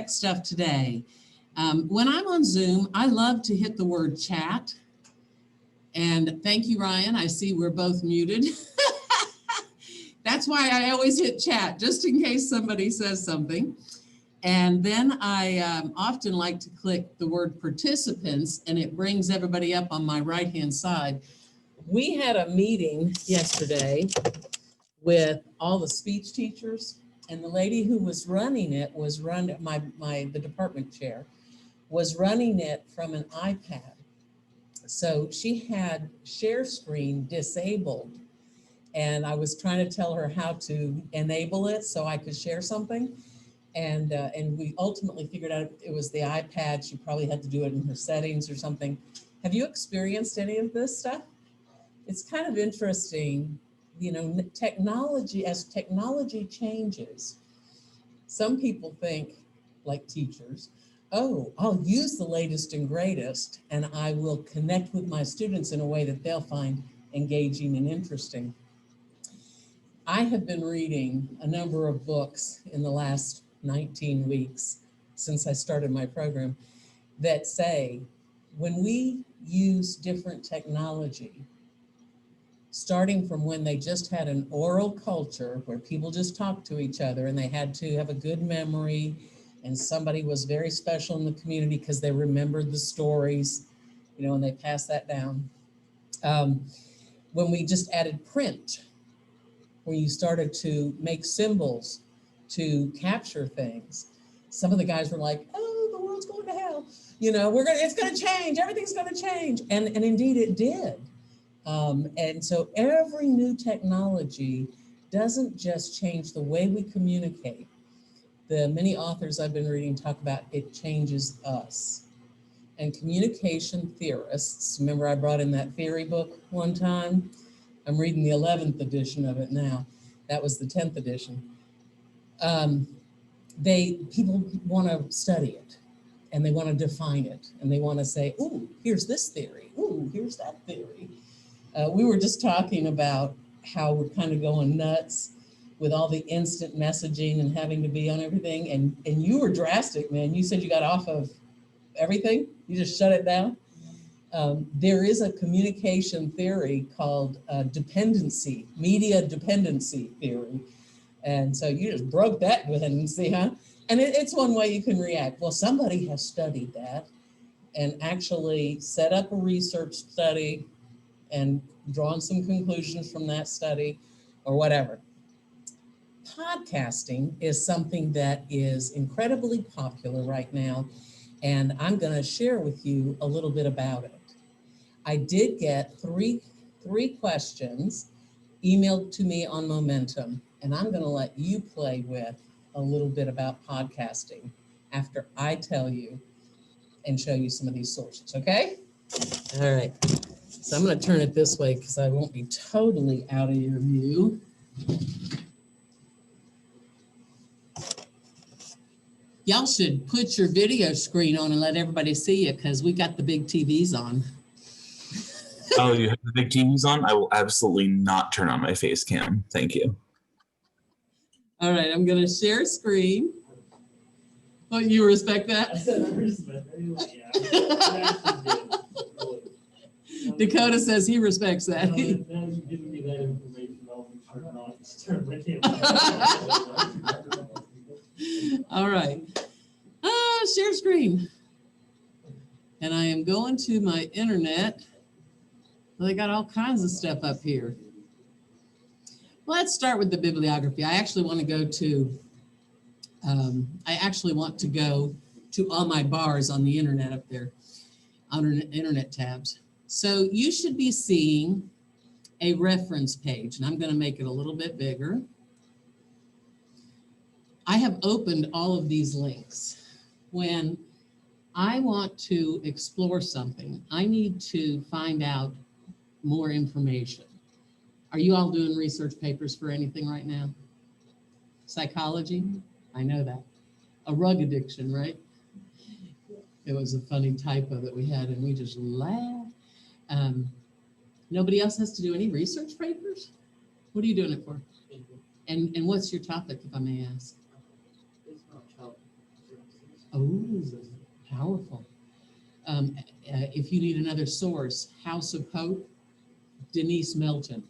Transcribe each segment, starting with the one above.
tech stuff today. When I'm on Zoom, I love to hit the word chat. And thank you, Ryan. I see we're both muted. That's why I always hit chat, just in case somebody says something. And then I often like to click the word participants, and it brings everybody up on my right-hand side. We had a meeting yesterday with all the speech teachers, and the lady who was running it was the department chair was running it from an iPad. So she had share screen disabled, and I was trying to tell her how to enable it so I could share something. And we ultimately figured out it was the iPad. She probably had to do it in her settings or something. Have you experienced any of this stuff? It's kind of interesting, you know, as technology changes, some people think, like teachers, oh, I'll use the latest and greatest, and I will connect with my students in a way that they'll find engaging and interesting. I have been reading a number of books in the last 19 weeks since I started my program that say when we use different technology, starting from when they just had an oral culture where people just talked to each other and they had to have a good memory, and somebody was very special in the community because they remembered the stories, you know, and they passed that down. When we just added print, when you started to make symbols to capture things, some of the guys were like, oh, the world's going to hell. You know, it's going to change. Everything's going to change. And indeed it did. And so every new technology doesn't just change the way we communicate. The many authors I've been reading talk about it changes us. And communication theorists, remember I brought in that theory book one time? I'm reading the 11th edition of it now. That was the 10th edition. People want to study it, and they want to define it, and they want to say, ooh, here's this theory. Ooh, here's that theory. We were just talking about how we're kind of going nuts with all the instant messaging and having to be on everything. And you were drastic, man. You said you got off of everything. You just shut it down. There is a communication theory called media dependency theory. And so you just broke that dependency, huh? And it's one way you can react. Well, somebody has studied that and actually set up a research study and drawn some conclusions from that study or whatever. Podcasting is something that is incredibly popular right now, and I'm going to share with you a little bit about it. I did get three questions emailed to me on Momentum, and I'm going to let you play with a little bit about podcasting after I tell you and show you some of these sources, okay? All right. So I'm going to turn it this way because I won't be totally out of your view. Y'all should put your video screen on and let everybody see you because we got the big TVs on. Oh, you have the big TVs on? I will absolutely not turn on my face cam. Thank you. All right, I'm going to share screen. Oh, you respect that? I said I respect it. Yeah. Dakota says he respects that. Now you're giving me that information, I'll be sure not to turn my camera. All right. Share screen. And I am going to my internet. Well, they got all kinds of stuff up here. Let's start with the bibliography. I actually want to go to all my bars on the internet up there, on internet tabs. So you should be seeing a reference page, and I'm going to make it a little bit bigger. I have opened all of these links. When I want to explore something, I need to find out more information. Are you all doing research papers for anything right now? Psychology? I know that. A rug addiction, right? It was a funny typo that we had and we just laughed. Nobody else has to do any research papers? What are you doing it for? And what's your topic, if I may ask? Oh, powerful. If you need another source, House of Hope, Denise Melton.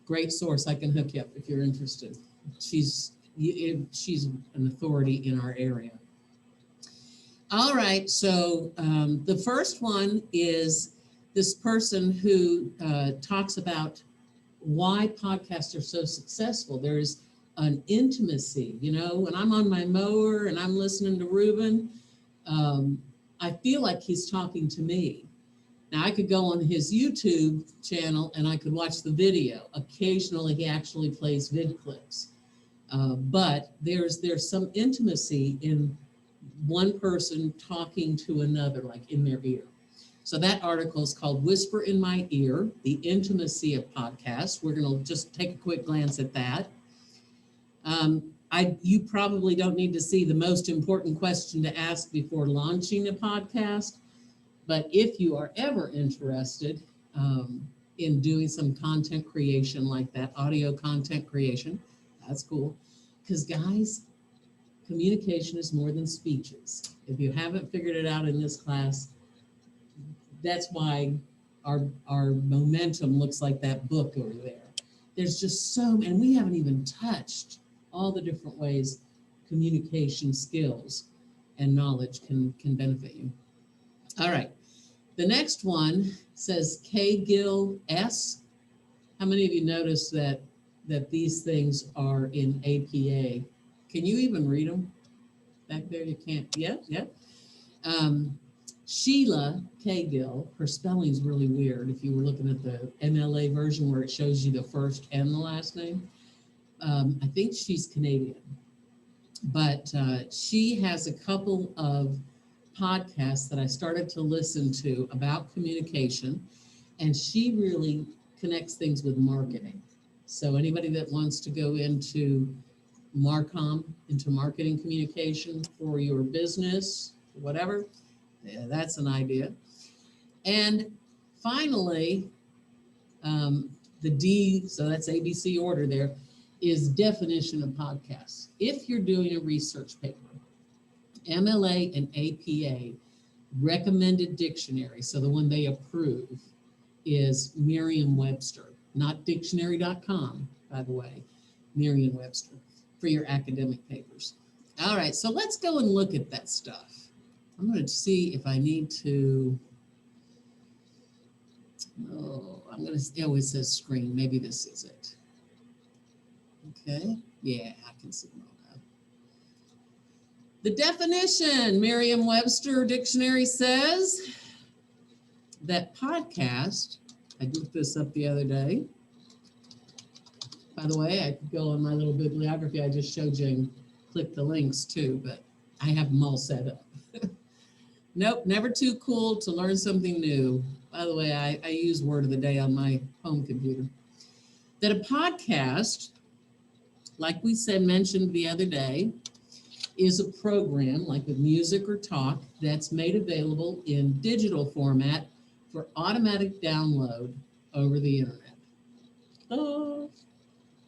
Great source. I can hook you up if you're interested. She's an authority in our area. All right, so the first one is this person who talks about why podcasts are so successful. There's an intimacy, you know, when I'm on my mower and I'm listening to Ruben, I feel like he's talking to me. Now, I could go on his YouTube channel and I could watch the video. Occasionally, he actually plays vid clips. But there's some intimacy in one person talking to another, like in their ear. So that article is called Whisper in My Ear, the Intimacy of Podcasts. We're going to just take a quick glance at that. You probably don't need to see the most important question to ask before launching a podcast, but if you are ever interested in doing some content creation like that, audio content creation, that's cool. Because guys, communication is more than speeches. If you haven't figured it out in this class, that's why our momentum looks like that book over there. There's just so, and we haven't even touched all the different ways communication skills and knowledge can benefit you. All right. The next one says K. Gill S. How many of you noticed that these things are in APA? Can you even read them? Back there, you can't. Yeah. Sheila Cagill, her spelling's really weird. If you were looking at the MLA version where it shows you the first and the last name, I think she's Canadian. But she has a couple of podcasts that I started to listen to about communication, and she really connects things with marketing. So anybody that wants to go into into marketing communication for your business, whatever, yeah, that's an idea. And finally, the D, so that's ABC order there, is definition of podcasts. If you're doing a research paper, MLA and APA recommended dictionary, so the one they approve is Merriam-Webster, not dictionary.com, by the way, Merriam-Webster for your academic papers. All right, so let's go and look at that stuff. I'm going to see if I need to, it says screen. Maybe this is it. Okay, yeah, I can see all that. The definition, Merriam-Webster dictionary says that podcast, I looked this up the other day. By the way, I could go on my little bibliography I just showed you and click the links too, but I have them all set up. Nope, never too cool to learn something new. By the way, I use Word of the Day on my home computer. That a podcast, like we mentioned the other day, is a program like with music or talk that's made available in digital format for automatic download over the internet. Oh,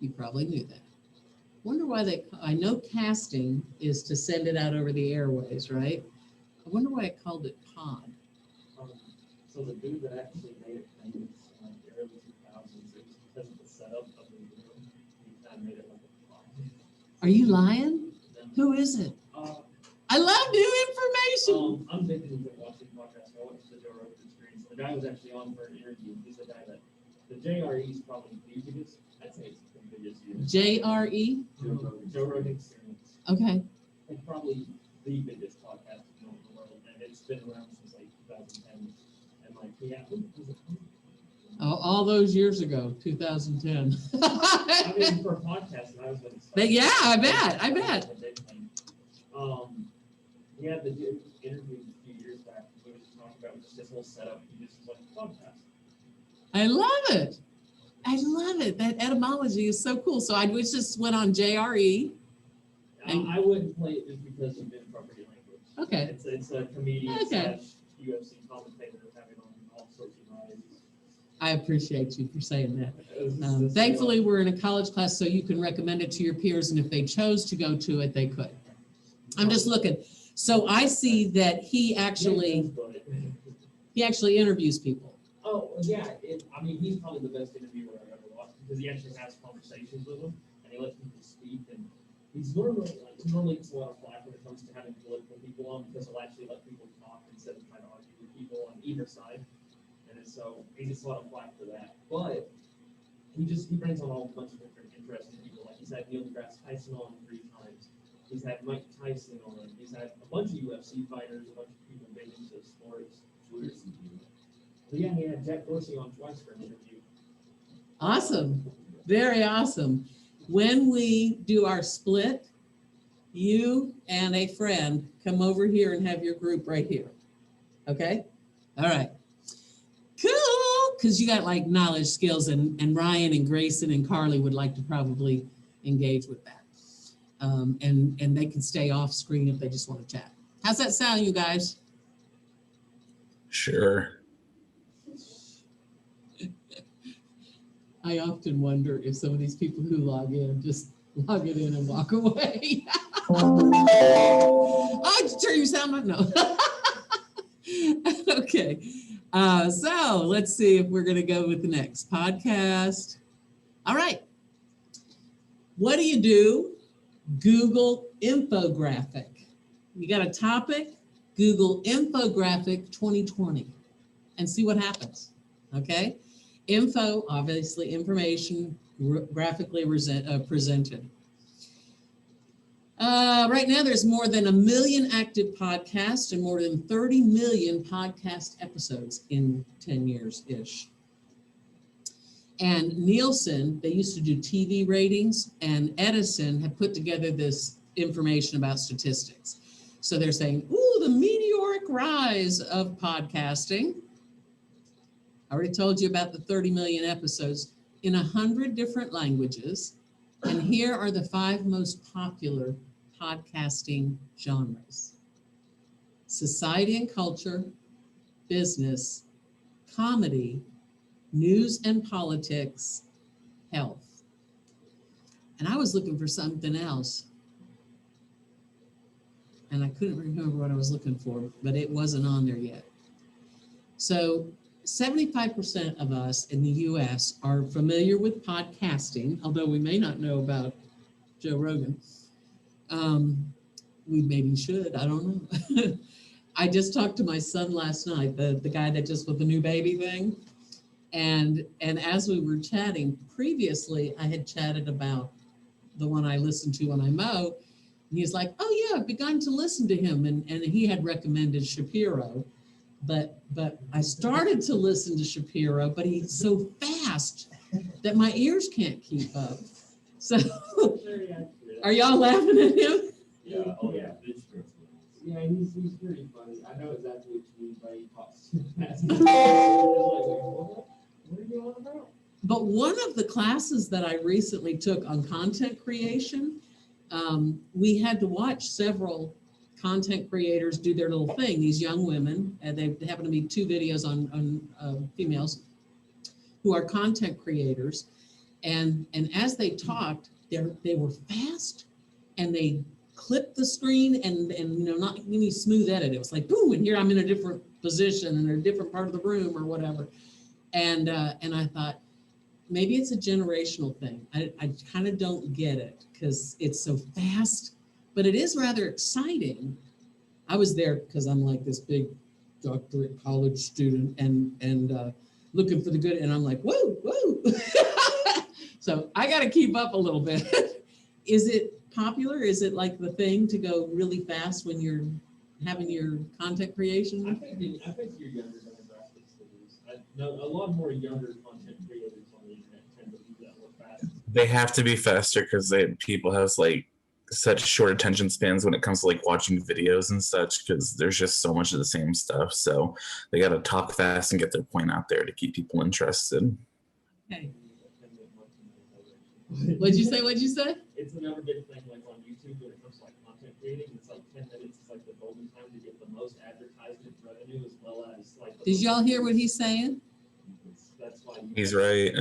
you probably knew that. Wonder why I know casting is to send it out over the airways, right? I wonder why I called it pod. So the dude that actually made it famous in like the early 2000s, it was because of the setup of the room. He kind of made it like a pod. Are you lying? Who is it? I love new information. I'm thinking you've been watching podcasts. I watched the Joe Rogan Experience. The guy was actually on for an interview. He's the guy that the JRE is probably the biggest. I'd say it's the biggest. JRE? Joe Rogan Experience. Okay. It's probably the biggest podcast in the world, and it's been around since like 2010. And like, All those years ago, 2010. I mean, for podcasting, I was going to start. But yeah, I bet. We had the dude interview a few years back. We were just talking about just this whole setup. He just was like podcast. I love it. That etymology is so cool. So I just went on JRE. I wouldn't play it just because you've been appropriate language. Okay. It's a comedian / UFC commentator having on all sorts of varieties. I appreciate you for saying that. Thankfully, we're in a college class, so you can recommend it to your peers, and if they chose to go to it, they could. I'm just looking. So I see that he actually interviews people. Oh, yeah, I mean, he's probably the best interviewer I've ever watched, because he actually has conversations with them, and he lets people speak, and he's normally gets a lot of flack when it comes to having political people on, because he'll actually let people talk instead of trying to argue with people on either side, and so he gets a lot of flack for that, but he brings on a whole bunch of different interesting people, like he's had Neil deGrasse Tyson on 3 times, he's had Mike Tyson on, he's had a bunch of UFC fighters, a bunch of people big into sports. But yeah, he had Jack Dorsey on twice for an interview. Awesome. Very awesome. When we do our split, you and a friend come over here and have your group right here. Okay? All right. Cool. Because you got like knowledge, skills, and Ryan and Grayson and Carly would like to probably engage with that. And they can stay off screen if they just want to chat. How's that sound, you guys? Sure. I often wonder if some of these people who log in just log it in and walk away. Oh, did you turn your sound on? No. Okay. So let's see if we're going to go with the next podcast. All right. What do? Google infographic. You got a topic? Google infographic 2020 and see what happens. Okay. Info, obviously information graphically presented. Right now, there's more than 1 million active podcasts and more than 30 million podcast episodes in 10 years-ish. And Nielsen, they used to do TV ratings, and Edison had put together this information about statistics. So they're saying, ooh, the meteoric rise of podcasting. I already told you about the 30 million episodes in 100 different languages. And here are the 5 most popular podcasting genres: society and culture, business, comedy, news and politics, health. And I was looking for something else. And I couldn't remember what I was looking for, but it wasn't on there yet. So 75% of us in the US are familiar with podcasting, although we may not know about Joe Rogan. We maybe should, I don't know. I just talked to my son last night, the guy that just with the new baby thing. And as we were chatting previously, I had chatted about the one I listen to when I mow. And he's like, oh yeah, I've begun to listen to him. And he had recommended Shapiro. But I started to listen to Shapiro, but he's so fast that my ears can't keep up. So are y'all laughing at him? Yeah, oh yeah. Yeah, he's pretty funny. I know exactly what you mean by he talks too fast. What are you on about? But one of the classes that I recently took on content creation, we had to watch several content creators do their little thing, these young women, and they happen to be 2 videos on females who are content creators. And as they talked, they were fast and they clipped the screen and not any smooth edit. It was like, boom, and here I'm in a different position in a different part of the room or whatever. And I thought, maybe it's a generational thing. I kind of don't get it because it's so fast, but it is rather exciting. I was there because I'm like this big doctorate college student and looking for the good, and I'm like, whoa. So I got to keep up a little bit. Is it popular? Is it like the thing to go really fast when you're having your content creation? I think your younger demographics do this. I know a lot more younger content creators on the internet tend to do that more fast. They have to be faster because people have like such short attention spans when it comes to like watching videos and such, because there's just so much of the same stuff. So they got to talk fast and get their point out there to keep people interested. Okay. What'd you say? It's another big thing like on YouTube when it comes to like content creating. It's like 10 minutes is like the golden time to get the most advertisement revenue, as well as like. Did y'all hear what he's saying? That's why He's right.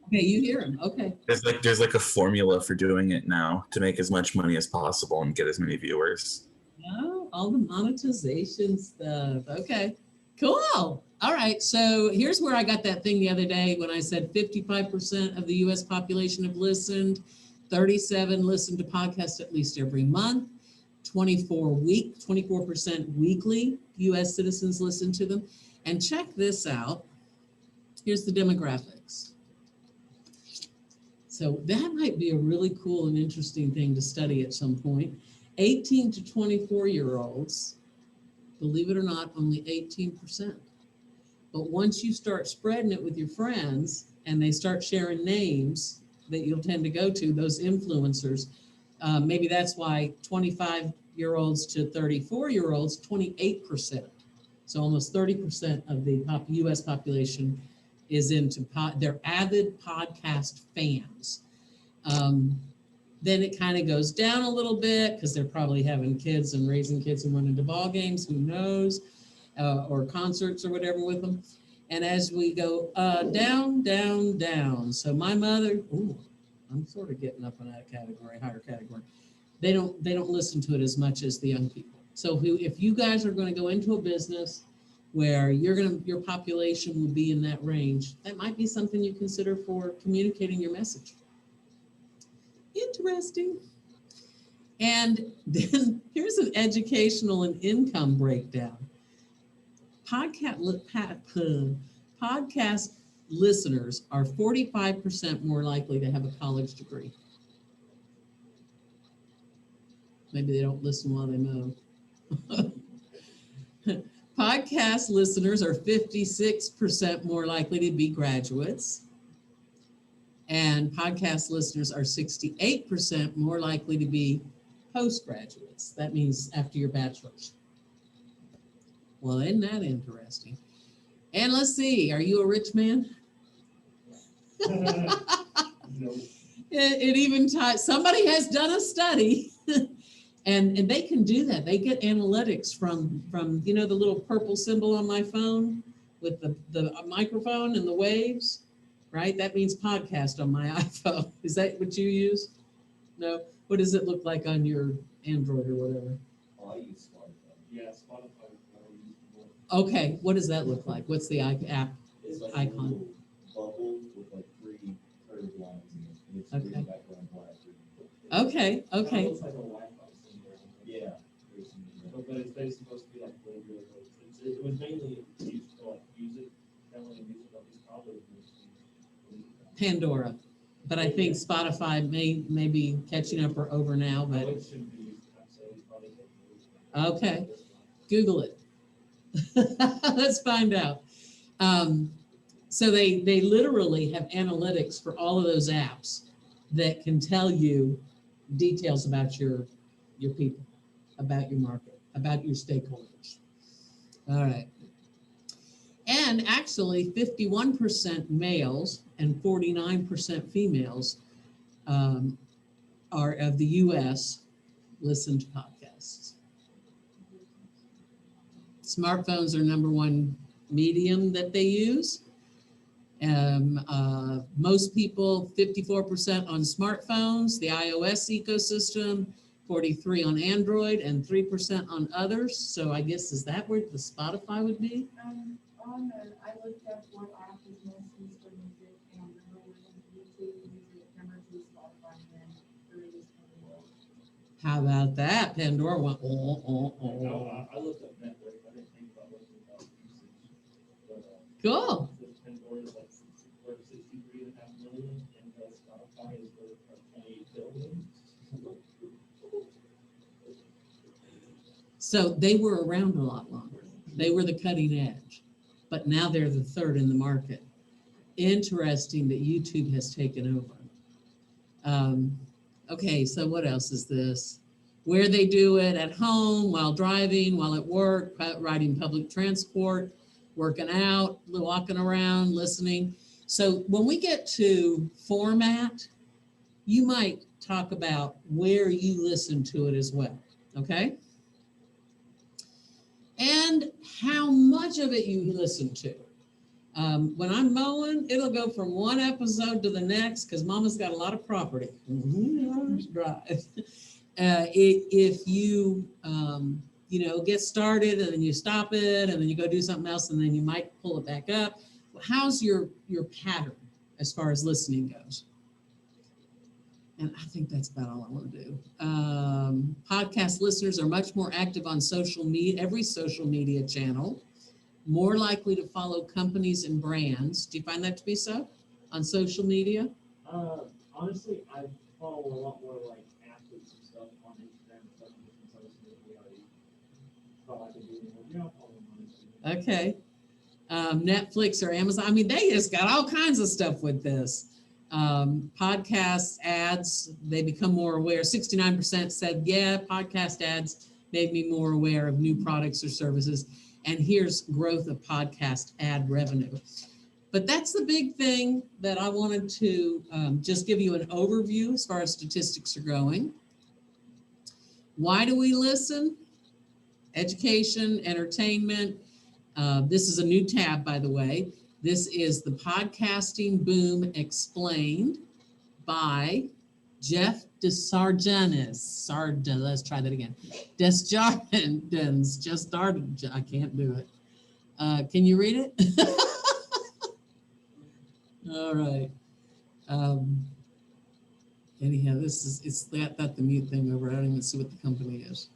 Okay, you hear him. Okay. There's like a formula for doing it now to make as much money as possible and get as many viewers. Oh, all the monetization stuff. Okay, cool. All right, so here's where I got that thing the other day when I said 55% of the US population have listened, 37 listen to podcasts at least every month, 24% weekly US citizens listen to them. And check this out. Here's the demographics. So that might be a really cool and interesting thing to study at some point. 18 to 24-year-olds, believe it or not, only 18%. But once you start spreading it with your friends and they start sharing names that you'll tend to go to, those influencers, maybe that's why 25-year-olds to 34-year-olds, 28%. So almost 30% of the US population is into they're avid podcast fans. Then it kind of goes down a little bit because they're probably having kids and raising kids and running to ball games, who knows, or concerts or whatever with them. And as we go down, down, down. So my mother, I'm sort of getting up in that category, higher category. They don't listen to it as much as the young people. So if you guys are going to go into a business where your population will be in that range, that might be something you consider for communicating your message. Interesting. And then here's an educational and income breakdown. Podcast listeners are 45% more likely to have a college degree. Maybe they don't listen while they mow. Podcast listeners are 56% more likely to be graduates. And podcast listeners are 68% more likely to be postgraduates. That means after your bachelor's. Well, isn't that interesting? And let's see, are you a rich man? No. It even ties, somebody has done a study and they can do that. They get analytics from the little purple symbol on my phone with the microphone and the waves, right? That means podcast on my iPhone. Is that what you use? No? What does it look like on your Android or whatever? Oh, I use Spotify. Yeah, Spotify. Okay, what does that look like? What's the app? It's like Icon. a little bubble with like 3 curved lines in it. And it's Okay. green background black. Okay. It looks like a Wi-Fi symbol. Yeah. There's some in there. But it's basically supposed to be like really, really good. It was mainly used for like music, downloading music, but it's probably Pandora. But I think Spotify may be catching up or over now, but it shouldn't be used. So it's probably okay. Google it. Let's find out. So they literally have analytics for all of those apps that can tell you details about your people, about your market, about your stakeholders. All right. And actually 51% males and 49% females are of the US listen to podcasts. Smartphones are number one medium that they use. Most people, 54% on smartphones, the iOS ecosystem, 43 on Android, and 3% on others. So I guess, is that where the Spotify would be? I looked up what app is most used for music, and number one is YouTube Music, number 2 Spotify, and then 3 is Pandora. How about that? Pandora went, I looked up network. I didn't think about looking about usage. But, Cool. Pandora is like 63.5 million, and Spotify is worth 28 billion. So they were around a lot longer. They were the cutting edge, but now they're the third in the market. Interesting that YouTube has taken over. Okay, so what else is this? Where they do it: at home, while driving, while at work, riding public transport, working out, walking around, listening. So when we get to format, you might talk about where you listen to it as well, okay? And how much of it you listen to. When I'm mowing, it'll go from one episode to the next because Mama's got a lot of property. Drive. If you get started and then you stop it and then you go do something else and then you might pull it back up. How's your pattern as far as listening goes? And I think that's about all I want to do. Podcast listeners are much more active on social media, every social media channel, more likely to follow companies and brands. Do you find that to be so on social media? Honestly, I follow a lot more like athletes and stuff on Instagram and stuff. And social media we already felt like we do anymore. Yeah, I'll follow them on Instagram. Okay. Netflix or Amazon. I mean, they just got all kinds of stuff with this. Podcasts, ads, they become more aware. 69% said, yeah, podcast ads made me more aware of new products or services. And here's growth of podcast ad revenue. But that's the big thing that I wanted to just give you an overview as far as statistics are going. Why do we listen? Education, entertainment. This is a new tab, by the way. This is the Podcasting Boom Explained by Jeff Desjardins. Let's try that again. Desjardins. Just started. I can't do it. Can you read it? All right. Anyhow, it's got the mute thing over. I don't even see what the company is.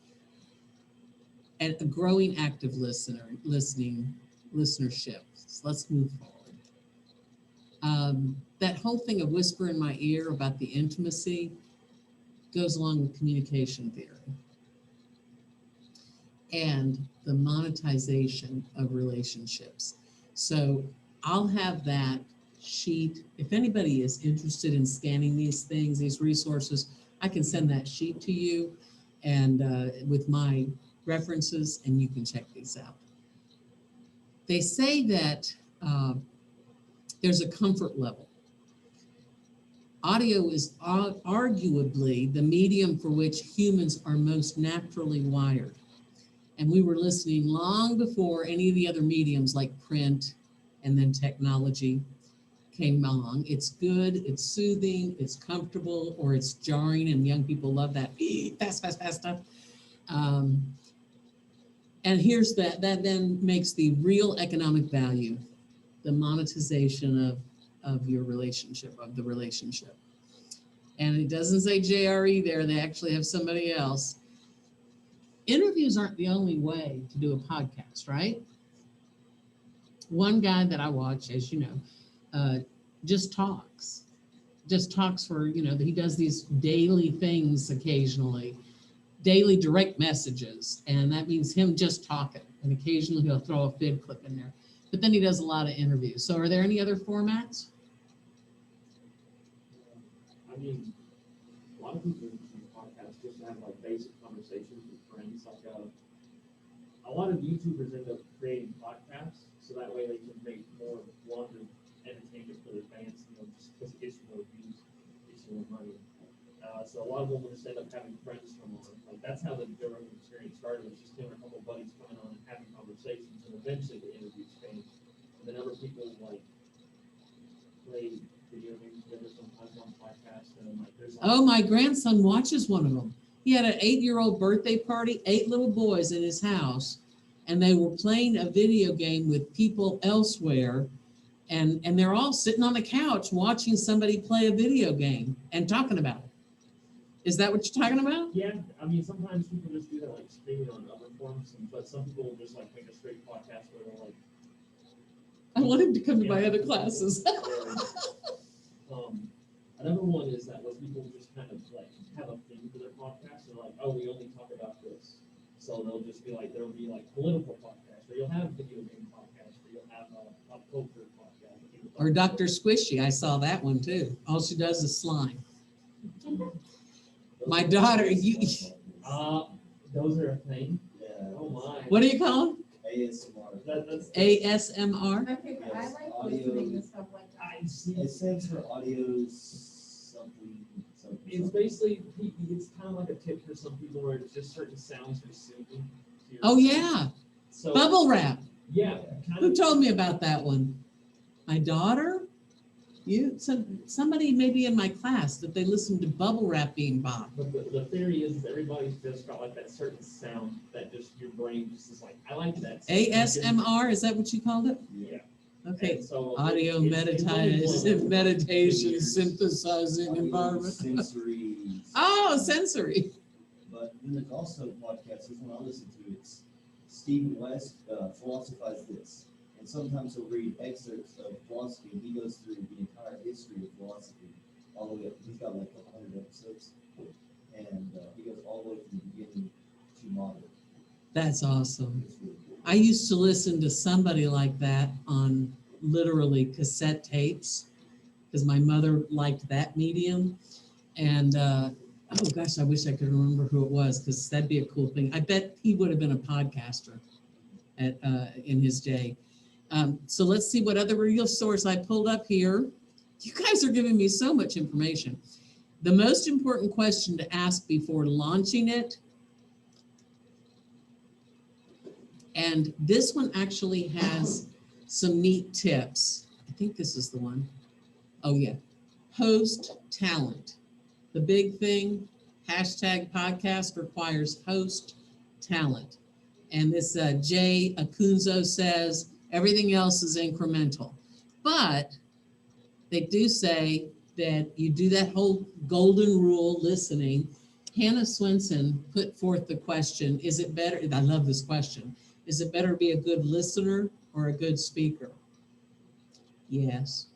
And a growing active listenership. So let's move forward. That whole thing of whisper in my ear about the intimacy goes along with communication theory and the monetization of relationships. So I'll have that sheet. If anybody is interested in scanning these things, these resources, I can send that sheet to you and with my references, and you can check these out. They say that there's a comfort level. Audio is arguably the medium for which humans are most naturally wired. And we were listening long before any of the other mediums like print and then technology came along. It's good, it's soothing, it's comfortable, or it's jarring, and young people love that fast stuff. And here's that then makes the real economic value, the monetization of your relationship, of the relationship. And it doesn't say JRE there, they actually have somebody else. Interviews aren't the only way to do a podcast, right? One guy that I watch, as you know, just talks for, he does these daily things occasionally. Daily direct messages, and that means him just talking, and occasionally he'll throw a fib clip in there, but then he does a lot of interviews. So are there any other formats? I mean, a lot of people use podcasts just to have like basic conversations with friends. Like a lot of YouTubers end up creating podcasts so that way they can make more longer entertainment for their fans, just because it gets more views, gets more money. So a lot of them will just end up having friends come on. Like that's how the Joe Rogan experience started. Was just him and a couple of buddies coming on and having conversations, and eventually the interviews came. And then other people like play video games together sometimes on podcasts, and like there's. Oh, my grandson watches one of them. He had an 8-year-old birthday party, 8 little boys in his house, and they were playing a video game with people elsewhere, and they're all sitting on the couch watching somebody play a video game and talking about it. Is that what you're talking about? Yeah, I mean, sometimes people just do that, like streaming on other forms, but some people will just like make a straight podcast where they're like. I want him to come to my other classes. Another one is that when people just kind of like have a theme for their podcast, they're like, oh, we only talk about this. So they'll just be like, there'll be like political podcasts, or you'll have video game podcasts, or you'll have a culture podcast. Or Dr. Squishy, I saw that one too. All she does is slime. My daughter, those are a thing. Yeah. Oh my. What do you call them? ASMR. That's ASMR? Okay, but I Yes, like audio. listening to stuff like that. I see. It stands for audio something. It's basically, it's kind of like a tip for some people where it's just certain sounds are soothing. to your Oh, ears. yeah. So, Bubble wrap. yeah. Kind Who of, told me about that one? My daughter? Somebody maybe in my class that they listened to bubble wrap being popped. But the theory is everybody's just got like that certain sound that just your brain just is like, I like that. ASMR, is that what you called it? Yeah. Okay. And so Audio it's only one. meditation Years. synthesizing environment. Sensory. Oh, sensory. But then there's also podcasts, this one I listen to, it's Stephen West, philosophize this. And sometimes he'll read excerpts of philosophy, and he goes through the entire history of philosophy, all the way up. He's got like 100 episodes, and he goes all the way from the beginning to modern. That's awesome. It's really cool. I used to listen to somebody like that on literally cassette tapes because my mother liked that medium. And oh gosh, I wish I could remember who it was because that'd be a cool thing. I bet he would have been a podcaster in his day. So let's see what other resource I pulled up here. You guys are giving me so much information. The most important question to ask before launching it, and this one actually has some neat tips. I think this is the one. Oh yeah, host talent. The big thing, hashtag podcast requires host talent. And this Jay Acunzo says, everything else is incremental. But they do say that you do that whole golden rule listening. Hannah Swenson put forth the question, is it better, I love this question, is it better to be a good listener or a good speaker? Yes.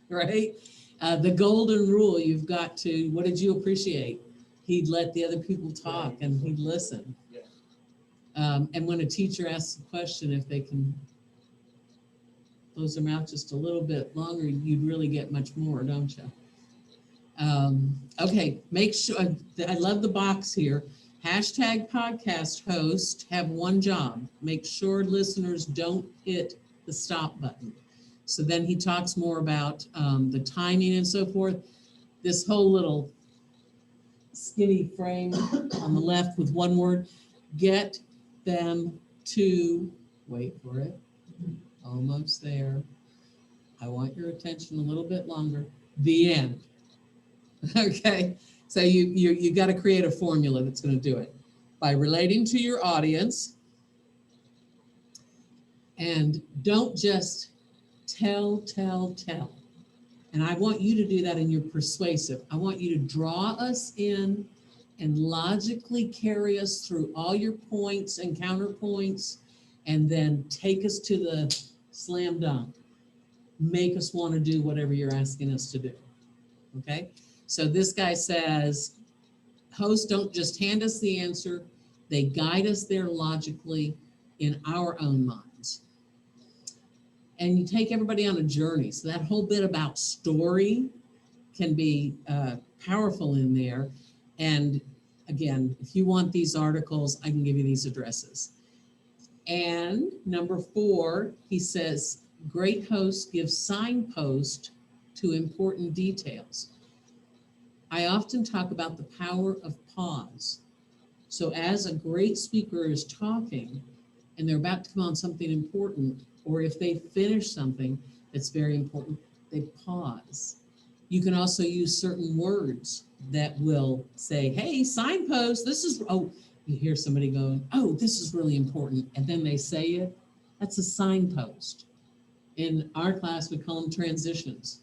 Right? The golden rule, you've got to, what did you appreciate? He'd let the other people talk and he'd listen. And when a teacher asks a question, if they can close their mouth just a little bit longer, you'd really get much more, don't you? Okay, make sure, I love the box here. Hashtag podcast host have one job. Make sure listeners don't hit the stop button. So then he talks more about the timing and so forth. This whole little skinny frame on the left with one word, get them to, wait for it, almost there. I want your attention a little bit longer. The end. Okay, so you got to create a formula that's going to do it by relating to your audience, and don't just tell. And I want you to do that in your persuasive. I want you to draw us in and logically carry us through all your points and counterpoints, and then take us to the slam dunk. Make us want to do whatever you're asking us to do. Okay? So this guy says, hosts don't just hand us the answer, they guide us there logically in our own minds. And you take everybody on a journey. So that whole bit about story can be powerful in there. And again, if you want these articles, I can give you these addresses. And number 4, he says, great hosts give signpost to important details. I often talk about the power of pause. So as a great speaker is talking and they're about to come on something important, or if they finish something that's very important, they pause. You can also use certain words that will say, hey, signpost, this is, oh, you hear somebody going, oh, this is really important. And then they say it. That's a signpost. In our class, we call them transitions.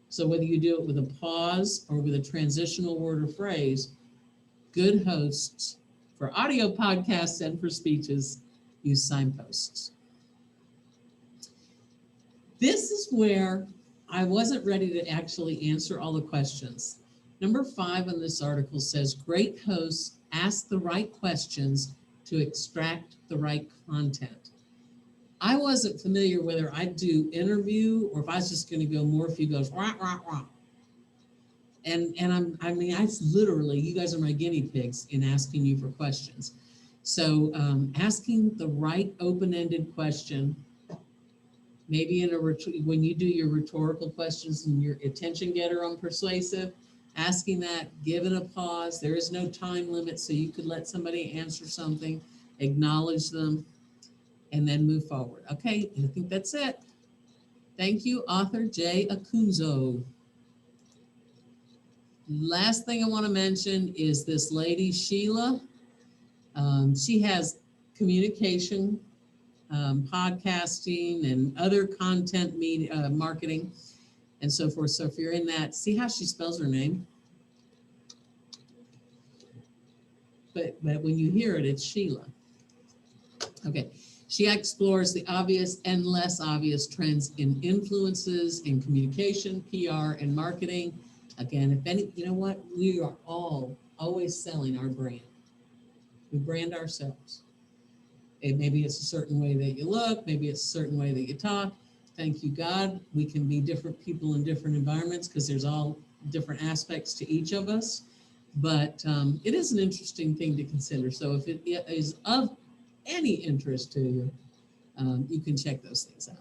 So whether you do it with a pause or with a transitional word or phrase, good hosts for audio podcasts and for speeches use signposts. This is where I wasn't ready to actually answer all the questions. Number 5 in this article says, great hosts ask the right questions to extract the right content. I wasn't familiar whether I'd do interview or if I was just going to go more if you goes rah, rah, rah. And I mean, I literally, you guys are my guinea pigs in asking you for questions. So asking the right open-ended question, maybe when you do your rhetorical questions and your attention getter on persuasive, asking that, giving a pause. There is no time limit, so you could let somebody answer something, acknowledge them, and then move forward. Okay, I think that's it. Thank you, author Jay Akunzo. Last thing I want to mention is this lady, Sheila. She has communication, podcasting, and other content media, marketing, and so forth. So if you're in that, see how she spells her name? But when you hear it, it's Sheila. Okay. She explores the obvious and less obvious trends in influences in communication, PR, and marketing. Again, if any, you know what? We are all always selling our brand. We brand ourselves. And maybe it's a certain way that you look, maybe it's a certain way that you talk. Thank you, God. We can be different people in different environments because there's all different aspects to each of us. But it is an interesting thing to consider. So if it is of any interest to you, you can check those things out.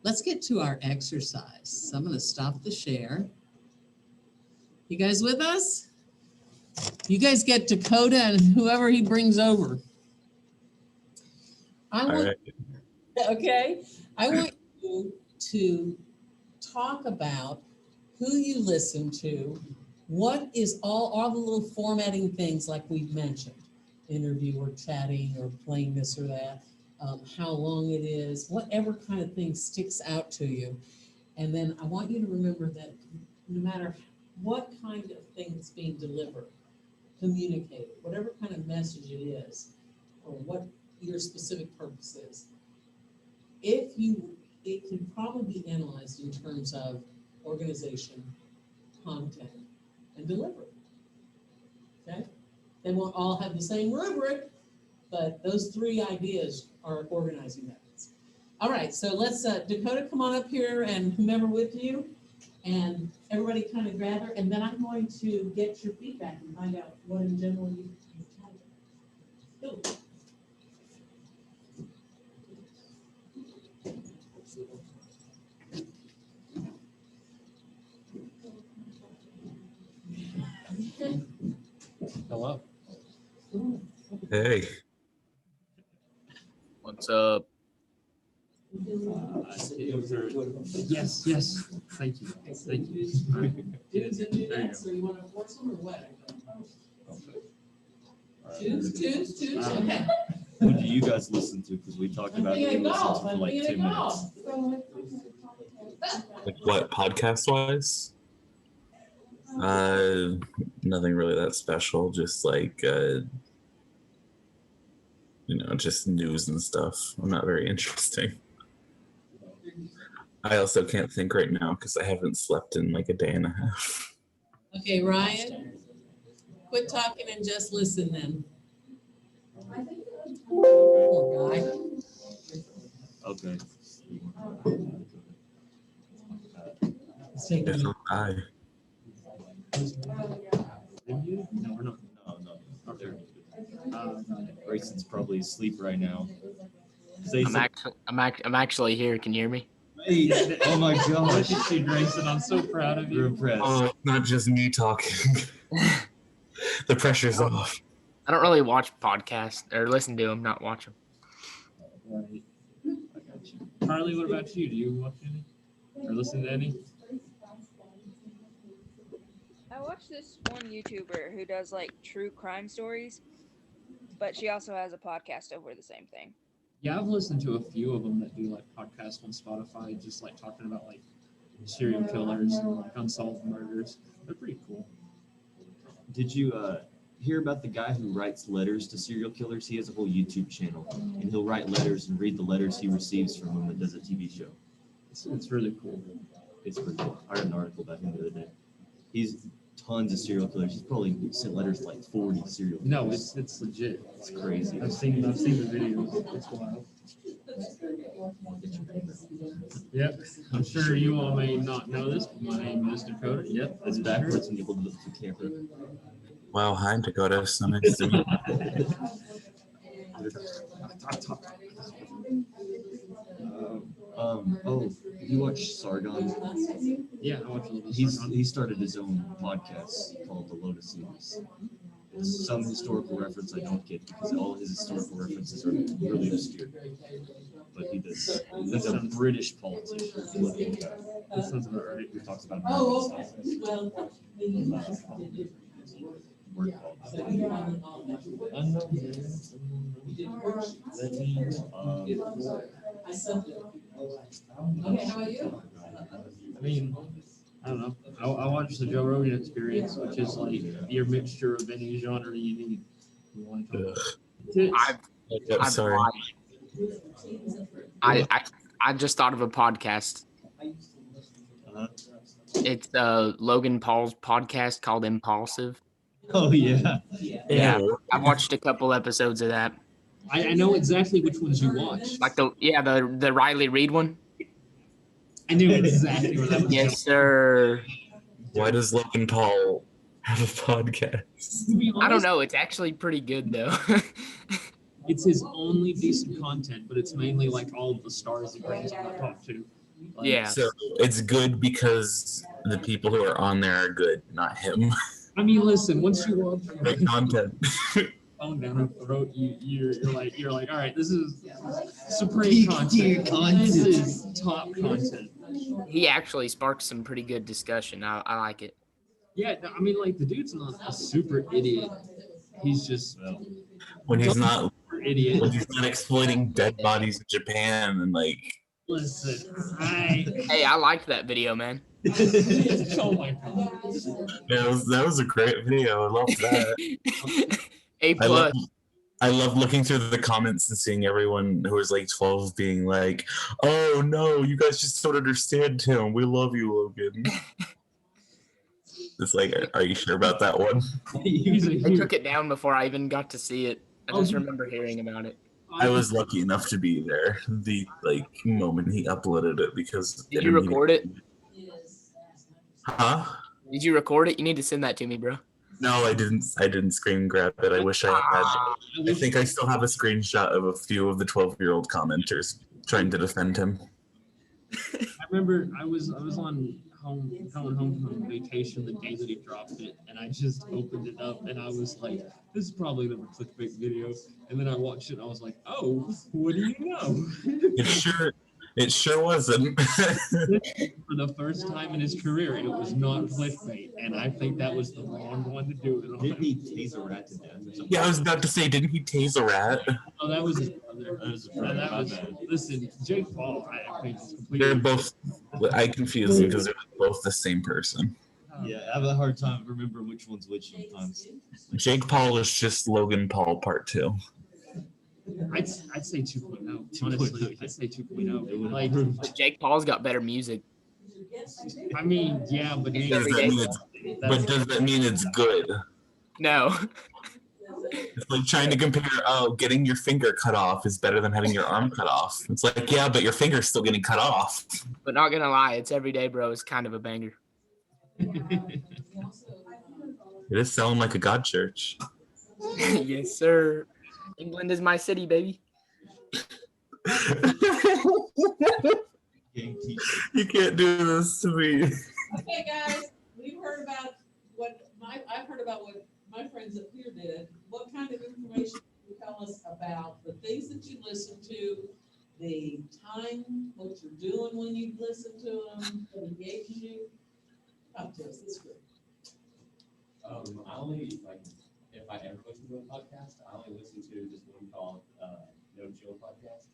Let's get to our exercise. So I'm going to stop the share. You guys with us? You guys get Dakota and whoever he brings over. All right. Okay. I want you to talk about who you listen to, what is all the little formatting things like we've mentioned, interview or chatting or playing this or that, how long it is, whatever kind of thing sticks out to you. And then I want you to remember that no matter what kind of thing is being delivered, communicated, whatever kind of message it is, or what your specific purpose is, it can probably be analyzed in terms of organization, content, and delivery. Okay? They won't all have the same rubric, but those three ideas are organizing methods. All right, so let's, Dakota, come on up here and whomever with you, and everybody kind of gather, and then I'm going to get your feedback and find out what in general you've tried. Go. Hello. Hey. What's up? Yes, yes. Thank you. Thank you. All right. Dudes and There you dudettes, so you want to force them or what? Twos, okay. Who do you guys listen to? Because we talked I'm about who we thinking of listened golf, to for I'm like thinking 2 of minutes. golf. Like what, podcast wise? Nothing really that special. Just like just news and stuff. I'm not very interesting. I also can't think right now because I haven't slept in like a day and a half. Okay, Ryan, quit talking and just listen then. Poor guy. Okay. Let's take a If minute. I No, we're not. No. Okay. Grayson's probably asleep right now. I'm actually here. Can you hear me? Hey, oh my gosh. Look at you, Grayson. I'm so proud of You're you. impressed. not just me talking. The pressure's off. I don't really watch podcasts or listen to them, not watch them. Right. I got you. Carly, what about you? Do you watch any or listen to any? I watch this one YouTuber who does like true crime stories, but she also has a podcast over the same thing. Yeah, I've listened to a few of them that do like podcasts on Spotify, just like talking about like serial killers and like unsolved murders. They're pretty cool. Did you hear about the guy who writes letters to serial killers? He has a whole YouTube channel, and he'll write letters and read the letters he receives from them and does a TV show. It's really cool. It's pretty cool. I read an article about him the other day. He's tons of serial killers. He's probably sent letters to like 40 serial killers. No, it's legit. It's crazy. I've seen the videos. It's wild. Yep. I'm sure you all may not know this, but my name is Dakota. Yep, It's backwards when you hold it up to camera. Wow, hi Dakota. So nice to meet you. You watch Sargon? Yeah, I watch a little. He started his own podcast called The Lotus Series. It's some historical reference I don't get because all his historical references are really obscure. But he's a British politician. Political guy. That sounds about right. Who talks about Oh, American okay. stuff. Well, Word called. Okay, how about you? I mean, I don't know. I watched the Joe Rogan Experience, which is like your mixture of any genre you need. You want to talk about I'm I've sorry. watched- I just thought of a podcast. Uh-huh. It's Logan Paul's podcast called Impulsive. Oh yeah. Yeah, I watched a couple episodes of that. I know exactly which ones you watched. Like the Riley Reid one. I knew exactly where that was Yes, sir. Why does Logan Paul have a podcast? going. To be I don't honest, know. It's actually pretty good though. it's his only decent content, but it's mainly like all of the stars he brings on the top two. Like, Yeah. So it's good because the people who are on there are good, not him. I mean, listen, once you watch The content. phone down her throat, you're like, all right, this is supreme Peak content. tier content. This is top content. He actually sparks some pretty good discussion. I like it. Yeah, no, I mean, like the dude's not a super idiot. He's just When he's not super idiot. when he's not exploiting dead bodies in Japan and like Listen, Hey, I liked that video, man. oh my god. that was a great video. I love that. A plus. I love looking through the comments and seeing everyone who was like 12 being like, "Oh no, you guys just don't understand him. We love you, Logan." It's like, are you sure about that one? He's a They huge, took it down before I even got to see it. I just remember hearing about it. I was lucky enough to be there the like moment he uploaded it because Did you record it? Huh? Did you record it? You need to send that to me, bro. No, I didn't screen grab it. I wish I had. I think I still have a screenshot of a few of the 12-year-old commenters trying to defend him. I remember I was coming home from vacation the day that he dropped it, and I just opened it up and I was like, this is probably another clickbait video. And then I watched it and I was like, oh, what do you know? It sure wasn't. For the first time in his career, it was not clickbait, and I think that was the wrong one to do it on. Didn't he tase a rat to death or something? Yeah, I was about to say, didn't he tase a rat? Oh, that was his brother. That was his brother, That my was, bad. listen, Jake Paul, I think is They're completely. both. I confuse them because they're both the same person. Yeah, I have a hard time remembering which one's which sometimes. Jake Paul is just Logan Paul Part 2. I'd say 2.0. Honestly, I'd say 2.0. Like, But Jake Paul's got better music. I mean, yeah, but Does Does that mean but does that mean it's good? No. It's like trying to compare, getting your finger cut off is better than having your arm cut off. It's like, yeah, but your finger's still getting cut off. But not gonna lie, it's Everyday Bro is kind of a banger. It is sounding like a god church. Yes, sir. England is my city, baby. You can't do this to me. Okay, guys, I've heard about what my friends up here did. What kind of information can you tell us about the things that you listen to, the time, what you're doing when you listen to them, what engages you? Talk to us, this group. I only, like, if I ever listen to a podcast, I only listen to this one called No Chill Podcast.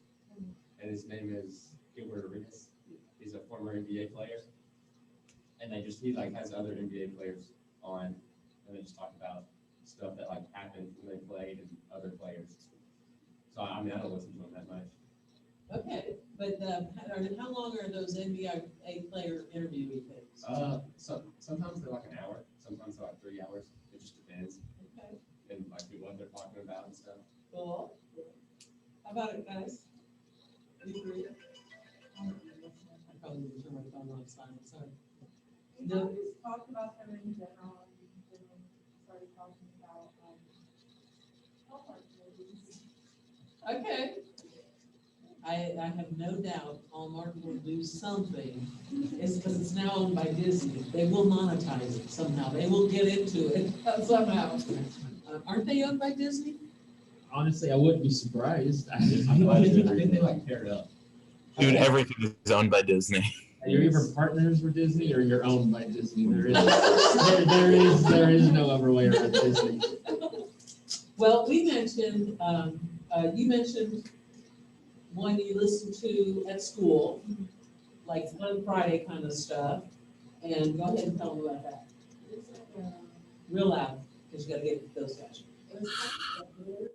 And his name is Gilbert Arenas. He's a former NBA player. And he like has other NBA players on, and they just talk about stuff that like happened when they played and other players. So I mean, I don't listen to them that much. Okay, but how long are those NBA player interview things? So sometimes they're like an hour, sometimes they're like 3 hours. It just depends. Okay, And like what they're talking about and stuff. cool. How about it, guys? You agree? I probably need to turn my phone on silent, sorry. We always talked about them in general, and then started talking about, Hallmark movies. Okay. I have no doubt Hallmark will do something. It's because it's now owned by Disney. They will monetize it somehow. They will get into it somehow. Aren't they owned by Disney? Honestly, I wouldn't be surprised. I think they like paired up. Dude, everything is owned by Disney. You're either partners with Disney or you're owned by Disney. There is no other way around Disney. Well, we mentioned, you mentioned one you listened to at school, like Fun Friday kind of stuff. And go ahead and tell them about that. It's like a, Real loud, because you gotta get those guys. it was kind of weird.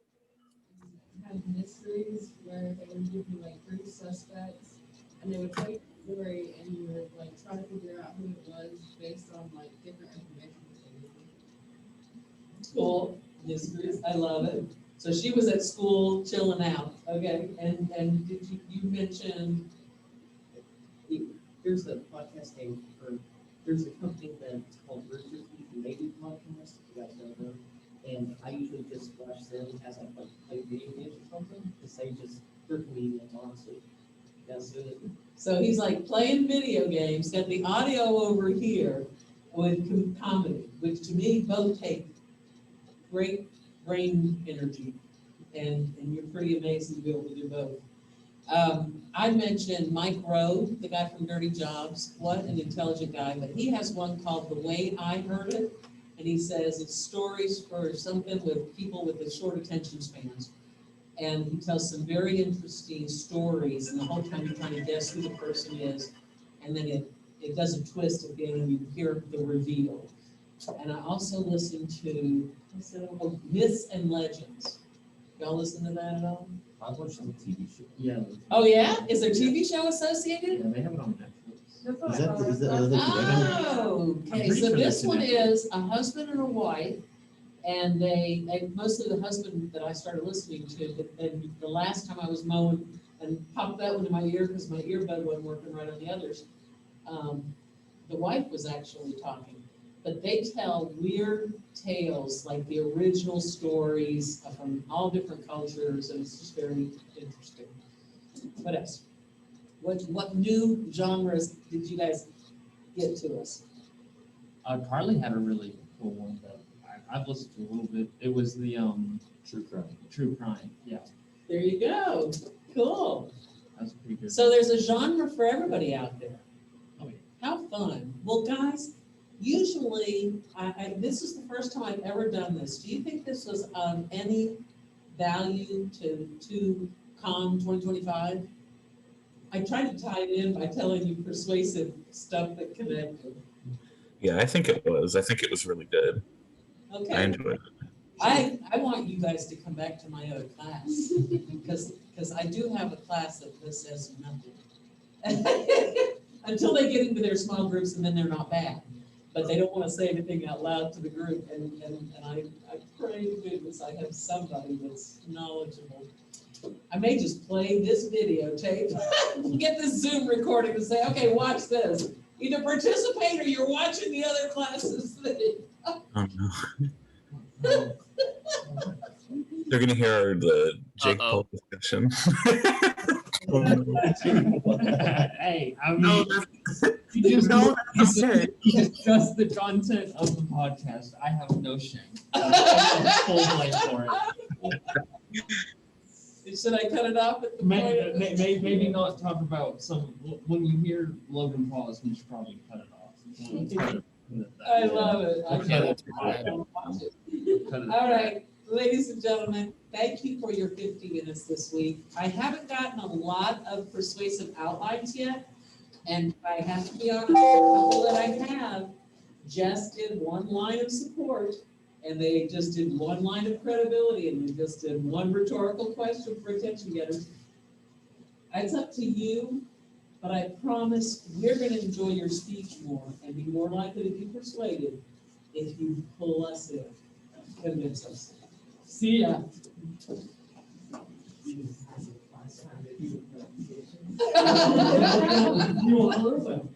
Had mysteries where they would give you like 3 suspects, and they would tell you the story, and you would like try to figure out who it was based on like different information that they gave you. Cool, mysteries, I love it. So she was at school chilling out, okay, and did you mentioned, There's a podcast name, or there's a company that's called RSCC Cumberland podcast, if you guys know them. And I usually just watch them as I like play video games or something, because they're comedians, honestly. That's good. so he's like playing video games, got the audio over here with comedy, which to me both take great brain energy, and you're pretty amazing to be able to do both. I mentioned Mike Rowe, the guy from Dirty Jobs. What an intelligent guy, but he has one called The Way I Heard It, and he says it's stories for something with people with the short attention spans. And he tells some very interesting stories, and the whole time you're trying to guess who the person is, and then it doesn't twist at the end and you hear the reveal. And I also listened to Myths and Legends. Y'all listen to that at all? I watched the TV show. Yeah. Oh, yeah? Is there a TV show associated? Yeah, they have it on Netflix. That's what Is I that, thought. is that another dragon? Oh, I'm okay, pretty so sure this that's one in is a husband and a wife, and they mostly the husband that I started listening to, but then the last time I was mowing and popped that one in my ear because my earbud wasn't working right on the others, the wife was actually talking. But they tell weird tales, like the original stories from all different cultures, and it's just very interesting. What else? What new genres did you guys get to us? Carly had a really cool one that I've listened to a little bit. It was the True crime. True Crime. Yeah, There you go. Cool. that's pretty good. So there's a genre for everybody out there. Oh, yeah. How fun. Well, guys, usually, this is the first time I've ever done this. Do you think this was any value to COMM2025? I tried to tie it in by telling you persuasive stuff that connected. Yeah, I think it was. I think it was really good. I Okay. enjoyed it. I want you guys to come back to my other class because I do have a class that this says nothing. Until they get into their small groups, and then they're not bad. But they don't want to say anything out loud to the group, and I pray to goodness I have somebody that's knowledgeable. I may just play this videotape, get this Zoom recording and say, okay, watch this. Either participate or you're watching the other classes. Oh, no. They're gonna hear the Jake Paul discussion. Hey, I mean, No, you just no, that's discuss the content of the podcast. I have no shame. I'm full blame for it. Should I cut it off at the point? Maybe not talk about some, when you hear Logan Paul, you should probably cut it off. I love it. I Okay, can't that's watch it. All right, ladies and gentlemen, thank you for your 50 minutes this week. I haven't gotten a lot of persuasive outlines yet, and I have to be honest, the couple that I have just did one line of support, and they just did one line of credibility, and they just did one rhetorical question for attention getters. It's up to you, but I promise we're going to enjoy your speech more and be more likely to be persuaded if you pull us in, convince us. See ya. You want to listen?